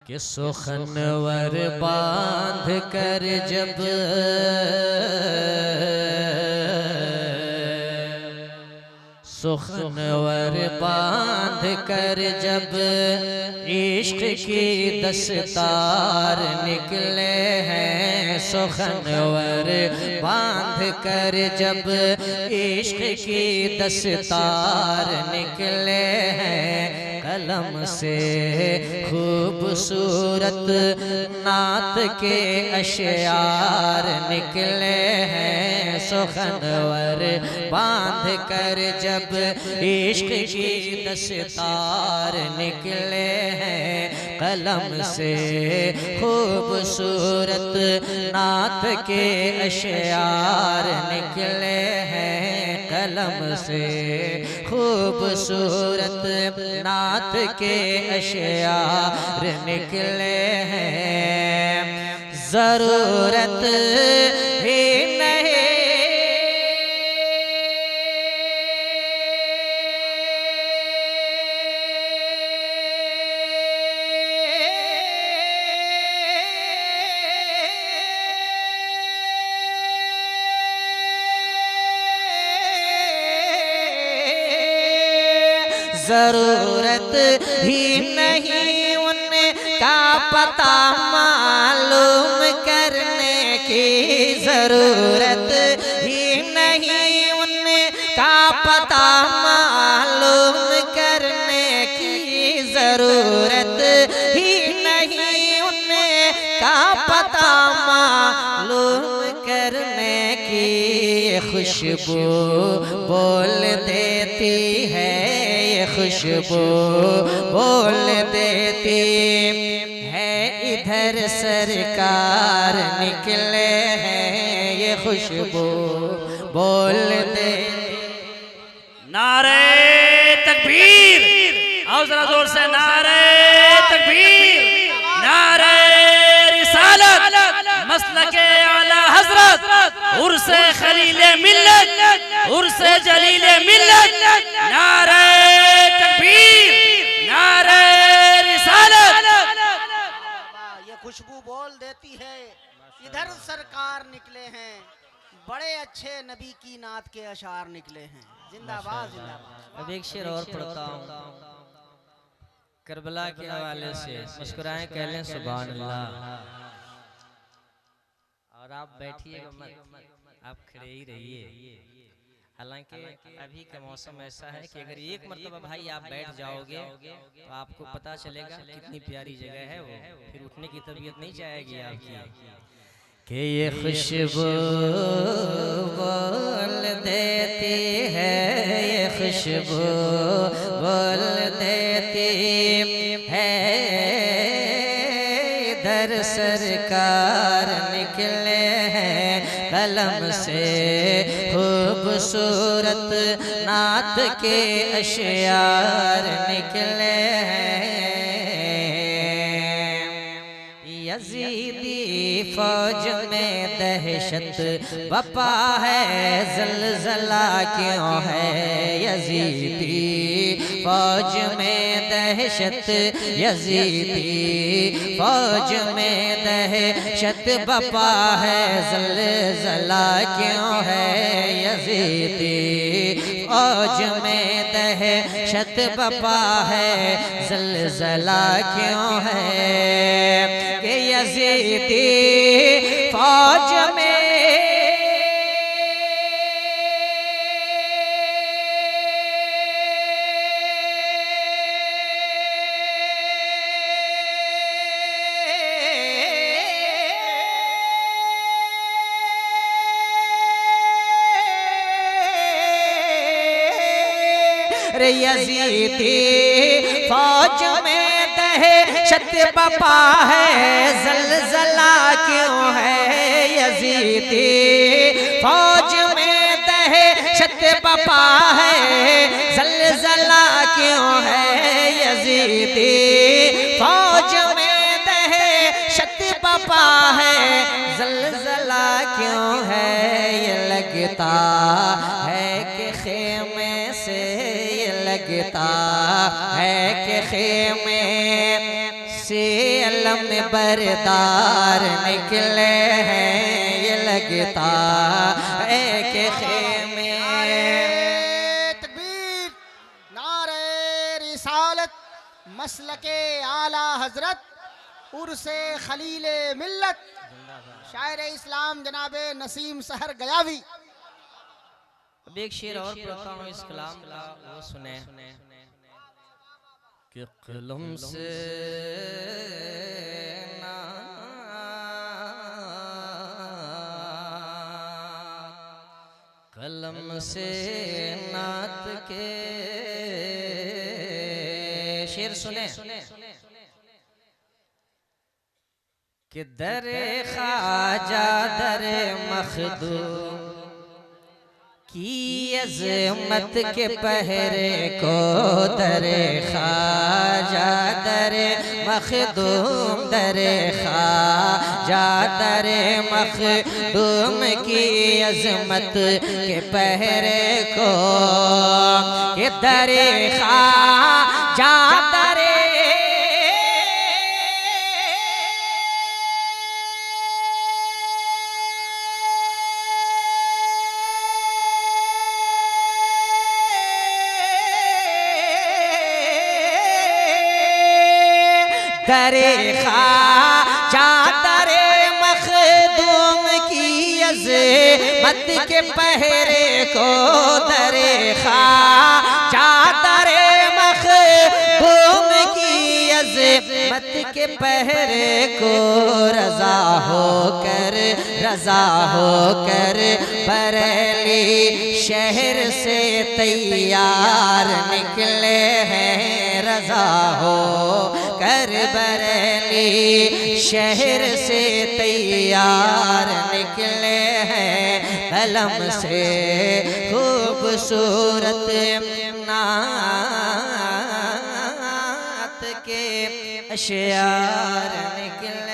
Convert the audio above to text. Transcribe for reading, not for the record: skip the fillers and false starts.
कि सुखनवर बांध कर जब सुखनवर बांध कर जब इश्क की दस्तार निकले हैं। सुखनवर बांध कर जब इश्क की दस्तार निकले हैं। कलम से खूबसूरत नात के अशयार निकले हैं। सुखनवर बांध कर जब इश्क की दस्तार निकले हैं। कलम से खूबसूरत नात के अशयार निकले हैं। कलम से खूबसूरत नात के अशयार निकले हैं। जरूरत ही नहीं जरूरत ही नहीं उनका पता मालूम करने की। जरूरत ही नहीं उनका पता मालूम करने की। जरूरत ही नहीं उनका पता मालूम करने की। खुशबू बोल देती है, खुशबू बोल देती है। इधर सरकार निकले हैं, ये खुशबू बोल दे। नारे तकबीर, आओ जरा जोर से नारे तकबीर, नारे रिसालत, मसलके आला हजरत, उर्से खलीले मिल्लत, उर्से जलीले मिल्लत। नारे तकबीर, नारे रिसालत। ये खुशबू बोल देती है, इधर सरकार निकले हैं। बड़े अच्छे नबी की नात के अशार निकले हैं। जिंदाबाद जिंदाबाद। अब एक शेर और पढ़ता हूँ करबला के हवाले से। मुस्कुराएं कह लें सुभान अल्लाह। और आप बैठिएगा मत, आप खड़े ही रहिए। हालांकि अभी का मौसम ऐसा है कि अगर एक मरतबा भाई आप बैठ जाओगे तो आपको पता चलेगा कितनी प्यारी जगह है वो, फिर उठने की तबीयत नहीं चाहेगी आपकी। कि ये खुशबू बोल देती है, ये खुशबू बोल देती है। इधर सरकार निकले हैं। कलम से खूबसूरत नात के अशयार निकले हैं। यजीदी फौज में दहशत बपा है, ज़लज़ला क्यों है। यजीदी फौज में दहशत, यजीदी फौज में दहशत बपा है, ज़लज़ला क्यों है। यजीदी फौज में दहशत बपा है, ज़लज़ला क्यों है। कि यजीदी फौज में यजीदी फौज में दहशत बपा है, ज़लज़ला क्यों है। यजीदी फौज में दहशत बपा है, ज़लज़ला क्यों है। यजीदी फौज में दहशत बपा है, ज़लज़ला क्यों है। ये लगता है कि खेमे से, लगता है कि खेमे से लम्हे बरदार निकले हैं, ये लगता है कि खेमे। तकबीर, नारे रिसालत, मसलके आला हजरत, उर्से खलीले मिल्लत, शायर इस्लाम जनाबे नसीम सहर गयावी। अब एक शेर और पढ़ता हूँ इस कलाम का, वो सुने कि कलम से कलम से नात के शेर सुने कि दरे ख्वाजा दरे मखदूम की अज़मत के पहरे को, दरे ख्वाजा दरे मखदूम, दरे ख्वाजा दरे मखदूम की अज़मत के पहरे को, कि दरे ख्वाजा दरे दरे ख्वाजा दरे मखदूम की अज़मत के पहरे को, दरे ख्वाजा दरे मखदूम की अज़मत के पहरे को, रज़ा होकर बरेली शहर से तैयार निकले हैं, रज़ा होकर बरेली शहर से तैयार निकले हैं, कलम से खूबसूरत नात के अशयार निकले